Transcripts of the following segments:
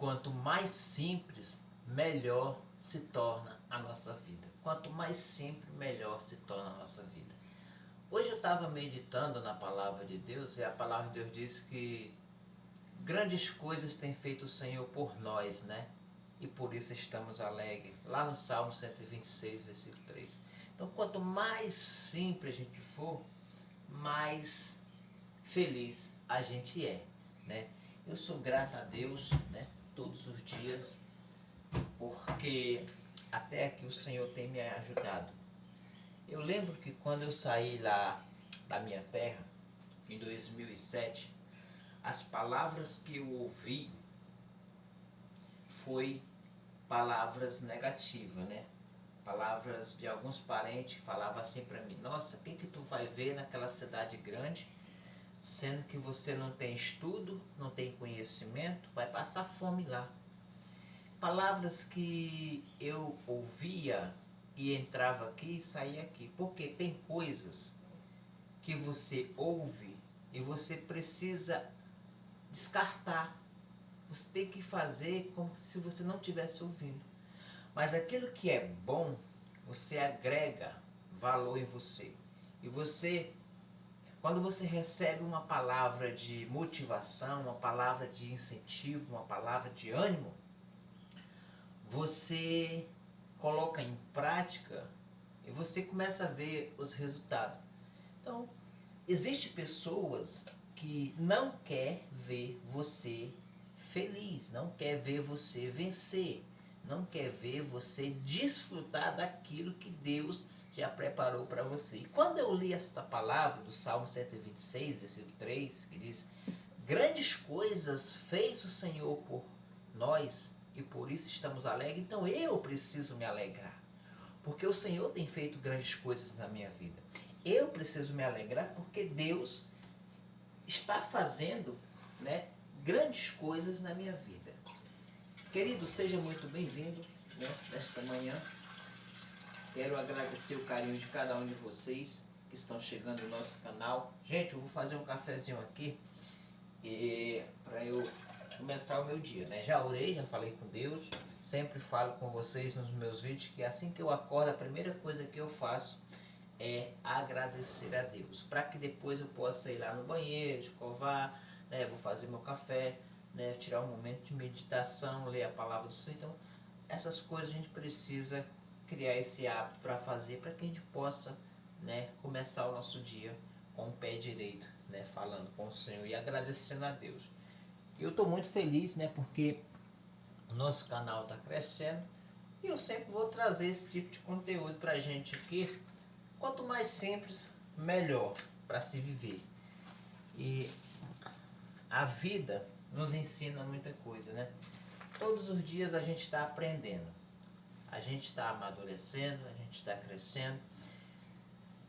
quanto mais simples, melhor se torna a nossa vida. Quanto mais simples, melhor se torna a nossa vida. Hoje eu estava meditando na palavra de Deus e a palavra de Deus diz que grandes coisas tem feito o Senhor por nós, né? E por isso estamos alegres. Lá no Salmo 126, versículo 3. Então, quanto mais simples a gente for, mais feliz a gente é, né? Eu sou grato a Deus, né? Todos os dias, porque até aqui o Senhor tem me ajudado. Eu lembro que quando eu saí lá da minha terra, em 2007, as palavras que eu ouvi foi palavras negativas, né? Palavras de alguns parentes que falavam assim para mim: nossa, o que tu vai ver naquela cidade grande, sendo que você não tem estudo, não tem conhecimento, vai passar fome lá. Palavras que eu ouvia e entrava aqui e saía aqui, porque tem coisas que você ouve e você precisa descartar. Você tem que fazer como se você não estivesse ouvindo. Mas aquilo que é bom, você agrega valor em você. E você, quando você recebe uma palavra de motivação, uma palavra de incentivo, uma palavra de ânimo, você coloca em prática e você começa a ver os resultados. Então, existem pessoas que não quer ver você feliz, não quer ver você vencer, não quer ver você desfrutar daquilo que Deus já preparou para você. E quando eu li esta palavra do Salmo 126, versículo 3, que diz: grandes coisas fez o Senhor por nós e por isso estamos alegres, então eu preciso me alegrar, porque o Senhor tem feito grandes coisas na minha vida. Eu preciso me alegrar porque Deus está fazendo, né, grandes coisas na minha vida. Querido, seja muito bem-vindo, né, nesta manhã. Quero agradecer o carinho de cada um de vocês que estão chegando no nosso canal. Gente, eu vou fazer um cafezinho aqui para eu começar o meu dia, né? Já orei, já falei com Deus. Sempre falo com vocês nos meus vídeos que assim que eu acordo, a primeira coisa que eu faço é agradecer a Deus, para que depois eu possa ir lá no banheiro, escovar, né? Vou fazer meu café, né? Tirar um momento de meditação, ler a palavra do Senhor. Então, essas coisas a gente precisa criar esse hábito para fazer, para que a gente possa, né, começar o nosso dia com o pé direito, né, falando com o Senhor e agradecendo a Deus. Eu estou muito feliz, né, porque o nosso canal está crescendo e eu sempre vou trazer esse tipo de conteúdo para a gente aqui. Quanto mais simples, melhor para se viver. E a vida nos ensina muita coisa, né? Todos os dias a gente está aprendendo, a gente está amadurecendo, a gente está crescendo.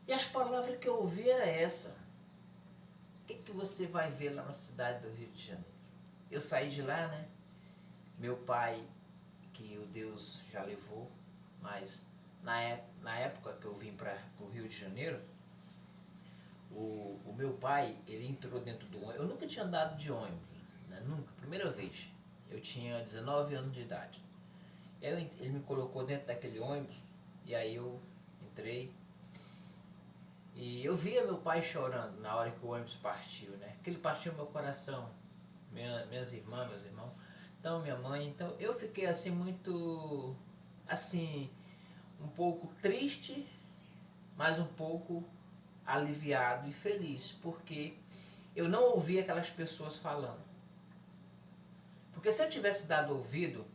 E as palavras que eu ouvi era essa: o que você vai ver lá na cidade do Rio de Janeiro? Eu saí de lá, né? Meu pai, que o Deus já levou, mas na época que eu vim para o Rio de Janeiro, o meu pai, ele entrou dentro do ônibus. Eu nunca tinha andado de ônibus, né? Nunca, primeira vez. Eu tinha 19 anos de idade. E aí ele me colocou dentro daquele ônibus, e aí eu entrei. E eu via meu pai chorando na hora que o ônibus partiu, né? Que ele partiu meu coração, minhas irmãs, meus irmãos, então minha mãe. Então eu fiquei assim muito, assim, um pouco triste, mas um pouco aliviado e feliz, porque eu não ouvi aquelas pessoas falando. Porque se eu tivesse dado ouvido,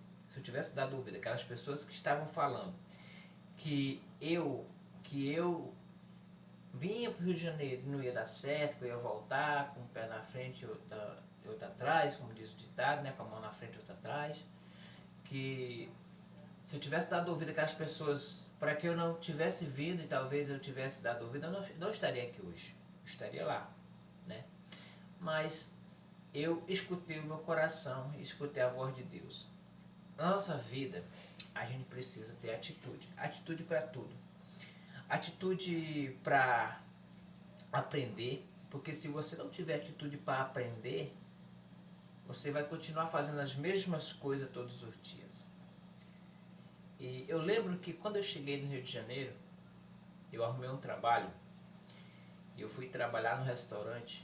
aquelas pessoas que estavam falando que eu vinha para o Rio de Janeiro e não ia dar certo, que eu ia voltar com um pé na frente e outro atrás, como diz o ditado, né, com a mão na frente e outra atrás, que se eu tivesse dado ouvido àquelas pessoas para que eu não tivesse vindo, e talvez eu tivesse dado ouvido, eu não estaria aqui hoje, eu estaria lá, né? Mas eu escutei o meu coração, escutei a voz de Deus. Na nossa vida, a gente precisa ter atitude para tudo. Atitude para aprender, porque se você não tiver atitude para aprender, você vai continuar fazendo as mesmas coisas todos os dias. E eu lembro que quando eu cheguei no Rio de Janeiro, eu arrumei um trabalho, e eu fui trabalhar no restaurante,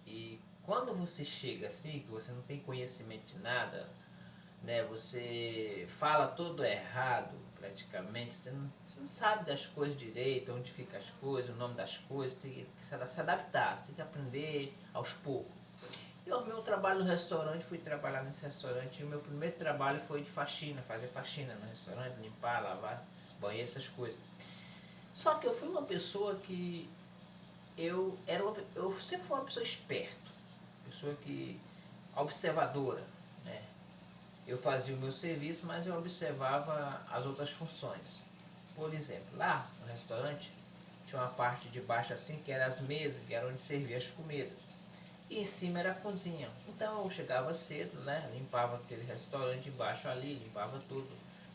e quando você chega assim, que você não tem conhecimento de nada, né, você fala tudo errado praticamente, você não sabe das coisas direito, onde fica as coisas, o nome das coisas, tem que se adaptar, você tem que aprender aos poucos. Eu arrumei um trabalho no restaurante, fui trabalhar nesse restaurante, e o meu primeiro trabalho foi de faxina, fazer faxina no restaurante, limpar, lavar banheiro, essas coisas. Só que eu fui uma pessoa que eu sempre fui uma pessoa esperta, pessoa que observadora, né? Eu fazia o meu serviço, mas eu observava as outras funções. Por exemplo, lá no restaurante tinha uma parte de baixo assim que eram as mesas, que era onde servia as comidas. E em cima era a cozinha. Então eu chegava cedo, né? Limpava aquele restaurante embaixo ali, limpava tudo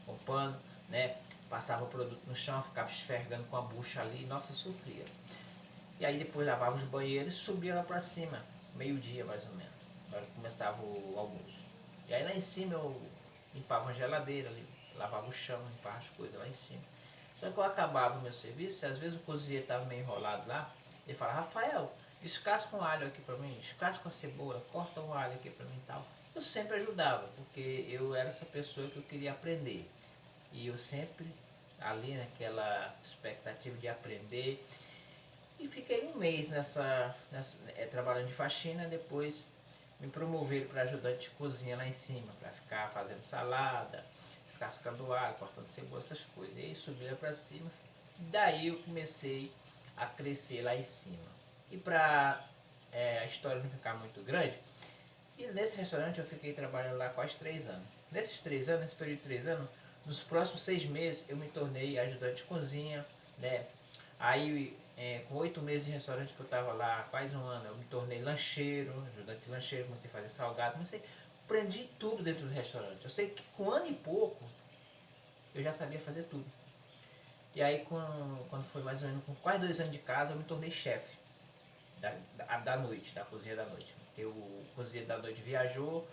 com pano, né? Passava o produto no chão, ficava esfregando com a bucha ali, nossa, eu sofria. E aí depois lavava os banheiros e subia lá pra cima, meio-dia mais ou menos, na hora que começava o almoço. E aí lá em cima eu limpava a geladeira, lavava o chão, limpava as coisas lá em cima. Só que eu acabava o meu serviço, às vezes o cozinheiro estava meio enrolado lá, ele falava, Rafael, descasca um alho aqui pra mim, descasca a cebola, corta um alho aqui pra mim e tal. Eu sempre ajudava, porque eu era essa pessoa que eu queria aprender. E eu sempre ali naquela expectativa de aprender. E fiquei um mês trabalhando de faxina, depois me promoveram para ajudante de cozinha lá em cima, para ficar fazendo salada, descascando alho, cortando cebola, essas coisas. E aí subi lá para cima, daí eu comecei a crescer lá em cima. E para a história não ficar muito grande, e nesse restaurante eu fiquei trabalhando lá quase 3 anos. Nesses 3 anos, nesse período de 3 anos, nos próximos 6 meses eu me tornei ajudante de cozinha, né? Aí, com 8 meses de restaurante que eu estava lá, quase um ano, eu me tornei lancheiro, ajudante de lancheiro, comecei a fazer salgado, aprendi tudo dentro do restaurante. Eu sei que com um ano e pouco, eu já sabia fazer tudo. E aí, quando foi mais ou menos com quase 2 anos de casa, eu me tornei chefe da noite, da cozinha da noite. Porque o cozinheiro da noite viajou,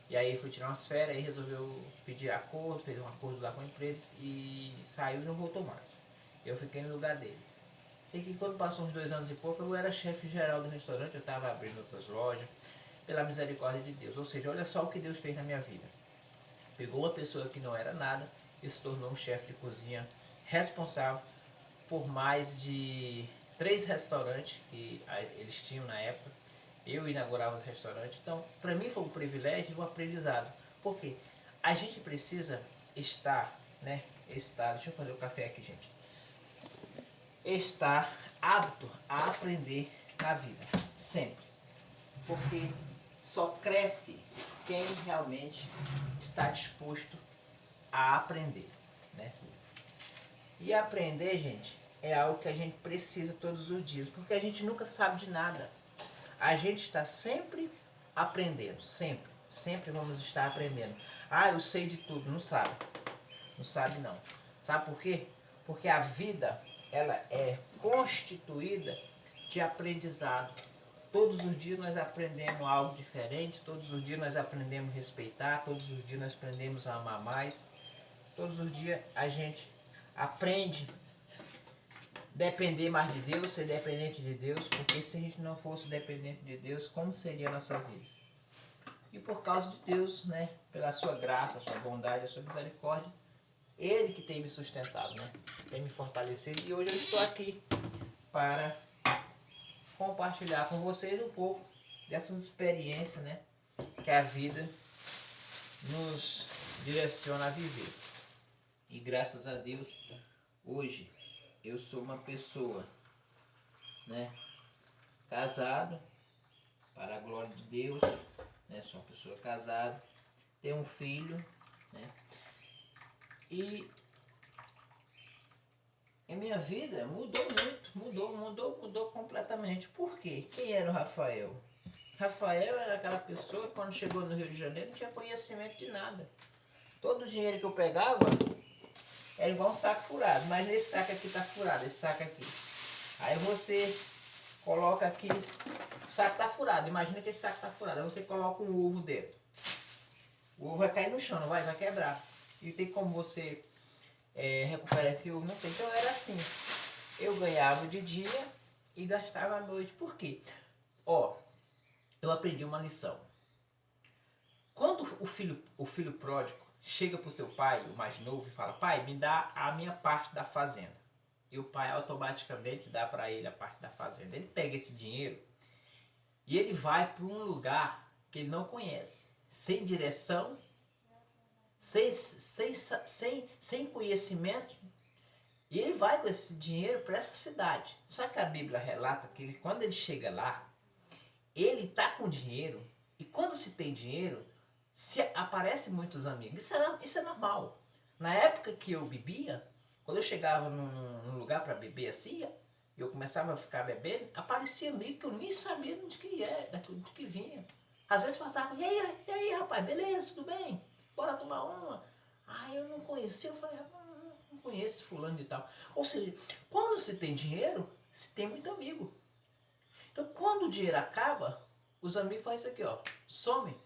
e aí foi tirar umas férias, aí resolveu pedir acordo, fez um acordo lá com a empresa e saiu e não voltou mais. Eu fiquei no lugar dele. Sei que quando passou uns 2 anos e pouco, eu era chefe geral do restaurante, eu estava abrindo outras lojas, pela misericórdia de Deus. Ou seja, olha só o que Deus fez na minha vida. Pegou uma pessoa que não era nada e se tornou um chefe de cozinha responsável por mais de 3 restaurantes que eles tinham na época. Eu inaugurava os restaurantes. Então, para mim foi um privilégio e um aprendizado. Por quê? A gente precisa estar, né? Deixa eu fazer o café aqui, gente. Estar apto a aprender na vida. Sempre. Porque só cresce quem realmente está disposto a aprender, né? E aprender, gente, é algo que a gente precisa todos os dias, porque a gente nunca sabe de nada. A gente está sempre aprendendo, sempre, sempre vamos estar aprendendo. Ah, eu sei de tudo, não sabe. Não sabe não. Sabe por quê? Porque a vida, ela é constituída de aprendizado. Todos os dias nós aprendemos algo diferente, todos os dias nós aprendemos a respeitar, todos os dias nós aprendemos a amar mais, todos os dias a gente aprende a depender mais de Deus, ser dependente de Deus, porque se a gente não fosse dependente de Deus, como seria a nossa vida? E por causa de Deus, né, pela sua graça, a sua bondade, a sua misericórdia, Ele que tem me sustentado, né, tem me fortalecido, e hoje eu estou aqui para compartilhar com vocês um pouco dessas experiências, né, que a vida nos direciona a viver. E graças a Deus, hoje eu sou uma pessoa, né, casado, para a glória de Deus, né, sou uma pessoa casada, tenho um filho, né, e a minha vida mudou muito, mudou completamente. Por quê? Quem era o Rafael? Rafael era aquela pessoa que quando chegou no Rio de Janeiro não tinha conhecimento de nada. Todo o dinheiro que eu pegava era igual um saco furado, mas esse saco aqui tá furado, esse saco aqui. Aí você coloca aqui, o saco tá furado, imagina que esse saco tá furado, aí você coloca um ovo dentro. O ovo vai cair no chão, não vai? Vai quebrar. E tem como você recuperar esse ovo? Não tem. Então era assim. Eu ganhava de dia e gastava à noite. Por quê? Ó, eu aprendi uma lição. Quando o filho pródigo chega para o seu pai, o mais novo, e fala: pai, me dá a minha parte da fazenda. E o pai automaticamente dá para ele a parte da fazenda. Ele pega esse dinheiro e ele vai para um lugar que ele não conhece, sem direção, sem conhecimento. E ele vai com esse dinheiro para essa cidade. Só que a Bíblia relata que quando ele chega lá, ele está com dinheiro. E quando se tem dinheiro, se aparecem muitos amigos. Isso é normal. Na época que eu bebia, quando eu chegava num lugar para beber assim, eu começava a ficar bebendo, aparecia amigo que eu nem sabia de onde que vinha. Às vezes passava, e aí rapaz, beleza, tudo bem? Bora tomar uma? Ah, eu não conhecia, eu falei, não conheço fulano de tal. Ou seja, quando se tem dinheiro, se tem muito amigo. Então quando o dinheiro acaba, os amigos fazem isso aqui, ó, some.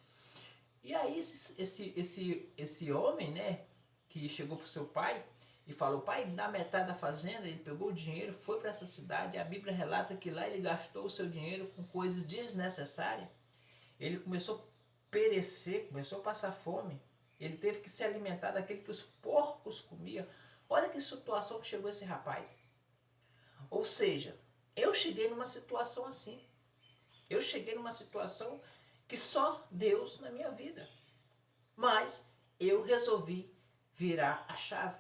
E aí esse homem, né, que chegou pro seu pai e falou: pai, me dá metade da fazenda. Ele pegou o dinheiro, foi para essa cidade. E a Bíblia relata que lá ele gastou o seu dinheiro com coisas desnecessárias. Ele começou a perecer, começou a passar fome. Ele teve que se alimentar daquele que os porcos comiam. Olha que situação que chegou esse rapaz. Ou seja, eu cheguei numa situação assim. Eu cheguei numa situação que só Deus na minha vida. Mas eu resolvi virar a chave.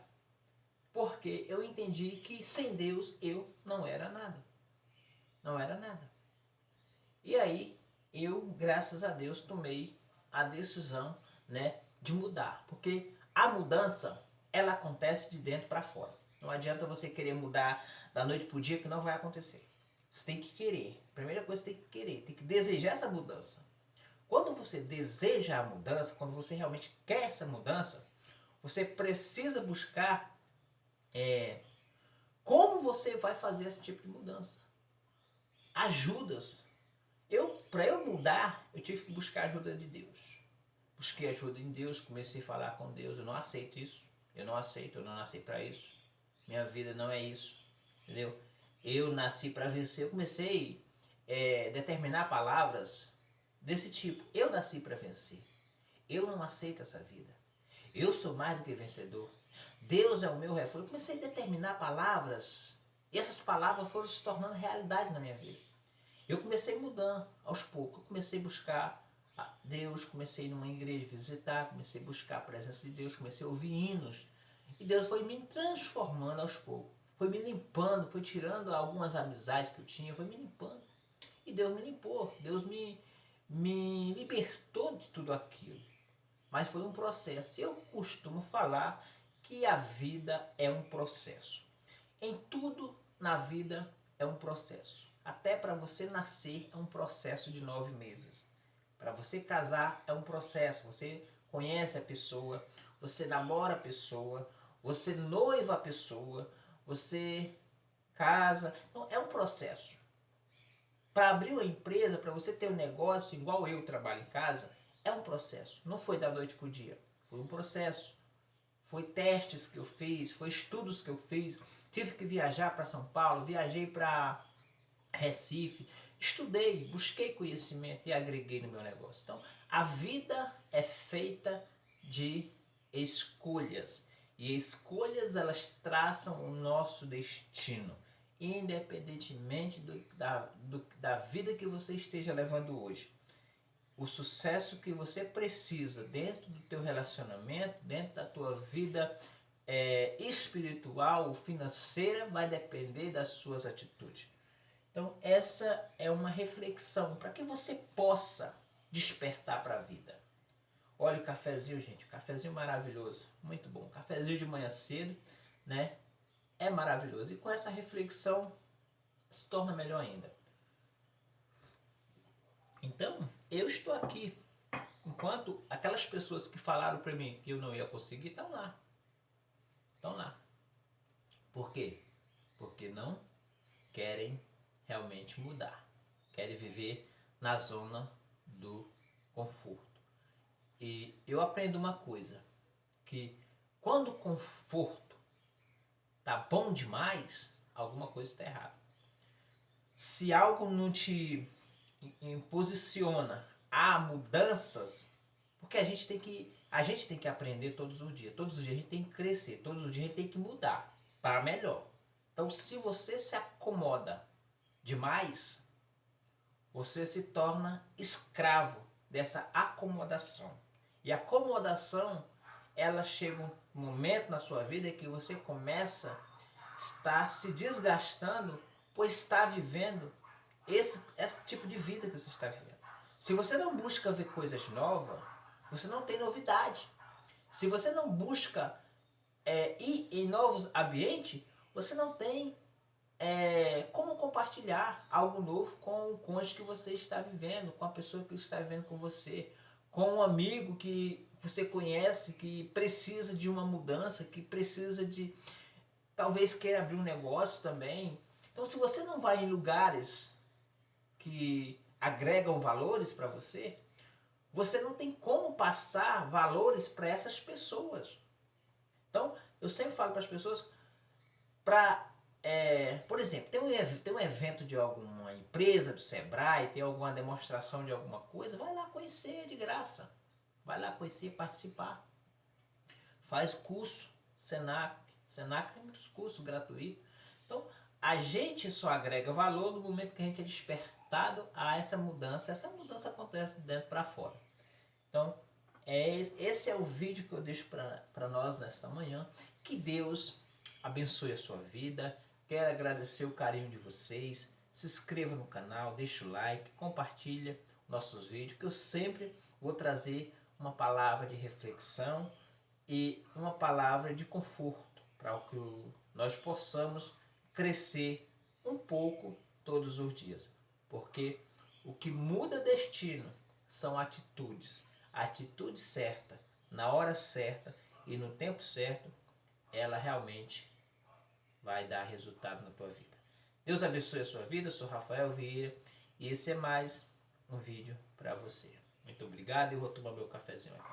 Porque eu entendi que sem Deus eu não era nada. Não era nada. E aí eu, graças a Deus, tomei a decisão, né, de mudar. Porque a mudança, ela acontece de dentro para fora. Não adianta você querer mudar da noite para o dia, que não vai acontecer. Você tem que querer. Primeira coisa, você tem que querer, tem que desejar essa mudança. Quando você deseja a mudança, quando você realmente quer essa mudança, você precisa buscar como você vai fazer esse tipo de mudança. Ajudas. Para eu mudar, eu tive que buscar a ajuda de Deus. Busquei ajuda em Deus, comecei a falar com Deus. Eu não aceito isso. Eu não aceito, eu não nasci para isso. Minha vida não é isso. Entendeu? Eu nasci para vencer. Eu comecei a determinar palavras desse tipo. Eu nasci para vencer. Eu não aceito essa vida. Eu sou mais do que vencedor. Deus é o meu refúgio. Eu comecei a determinar palavras e essas palavras foram se tornando realidade na minha vida. Eu comecei mudando aos poucos. Eu comecei a buscar a Deus, comecei a ir numa igreja visitar, comecei a buscar a presença de Deus, comecei a ouvir hinos. E Deus foi me transformando aos poucos. Foi me limpando, foi tirando algumas amizades que eu tinha, foi me limpando. E Deus me limpou, Deus me libertou de tudo aquilo. Mas foi um processo. Eu costumo falar que a vida é um processo. Em tudo na vida é um processo. Até para você nascer é um processo de 9 meses. Para você casar é um processo. Você conhece a pessoa, você namora a pessoa, você noiva a pessoa, você casa. Então é um processo. Para abrir uma empresa, para você ter um negócio, igual eu trabalho em casa, é um processo. Não foi da noite para o dia. Foi um processo. Foi testes que eu fiz, foi estudos que eu fiz. Tive que viajar para São Paulo, viajei para Recife. Estudei, busquei conhecimento e agreguei no meu negócio. Então, a vida é feita de escolhas. E escolhas, elas traçam o nosso destino. Independentemente da vida que você esteja levando hoje. O sucesso que você precisa dentro do teu relacionamento, dentro da tua vida espiritual ou financeira, vai depender das suas atitudes. Então essa é uma reflexão para que você possa despertar para a vida. Olha o cafezinho, gente, cafezinho maravilhoso, muito bom. Cafezinho de manhã cedo, né? É maravilhoso. E com essa reflexão se torna melhor ainda. Então, eu estou aqui. Enquanto aquelas pessoas que falaram para mim que eu não ia conseguir, estão lá. Estão lá. Por quê? Porque não querem realmente mudar. Querem viver na zona do conforto. E eu aprendo uma coisa, que quando o conforto tá bom demais, alguma coisa está errada. Se algo não te imposiciona a mudanças, porque a gente tem que aprender todos os dias. Todos os dias a gente tem que crescer, todos os dias a gente tem que mudar para melhor. Então, se você se acomoda demais, você se torna escravo dessa acomodação. E a acomodação, ela chega um momento na sua vida que você começa a estar se desgastando por estar vivendo esse tipo de vida que você está vivendo. Se você não busca ver coisas novas, você não tem novidade. Se você não busca ir em novos ambientes, você não tem como compartilhar algo novo com o cônjuge que você está vivendo, com a pessoa que está vivendo com você, com um amigo que você conhece, que precisa de uma mudança, que precisa de, talvez queira abrir um negócio também. Então, se você não vai em lugares que agregam valores para você, você não tem como passar valores para essas pessoas. Então, eu sempre falo para as pessoas, por exemplo, tem um evento de alguma empresa, do Sebrae, tem alguma demonstração de alguma coisa, vai lá conhecer de graça. Vai lá conhecer, participar. Faz curso, Senac. Senac tem muitos cursos gratuitos. Então, a gente só agrega valor no momento que a gente é despertado a essa mudança. Essa mudança acontece de dentro para fora. Então, esse é o vídeo que eu deixo para nós nesta manhã. Que Deus abençoe a sua vida. Quero agradecer o carinho de vocês. Se inscreva no canal, deixa o like, compartilha nossos vídeos, que eu sempre vou trazer uma palavra de reflexão e uma palavra de conforto para que nós possamos crescer um pouco todos os dias. Porque o que muda destino são atitudes. A atitude certa, na hora certa e no tempo certo, ela realmente vai dar resultado na tua vida. Deus abençoe a sua vida. Eu sou Rafael Vieira e esse é mais um vídeo para você. Muito obrigado e eu vou tomar meu cafezinho aqui.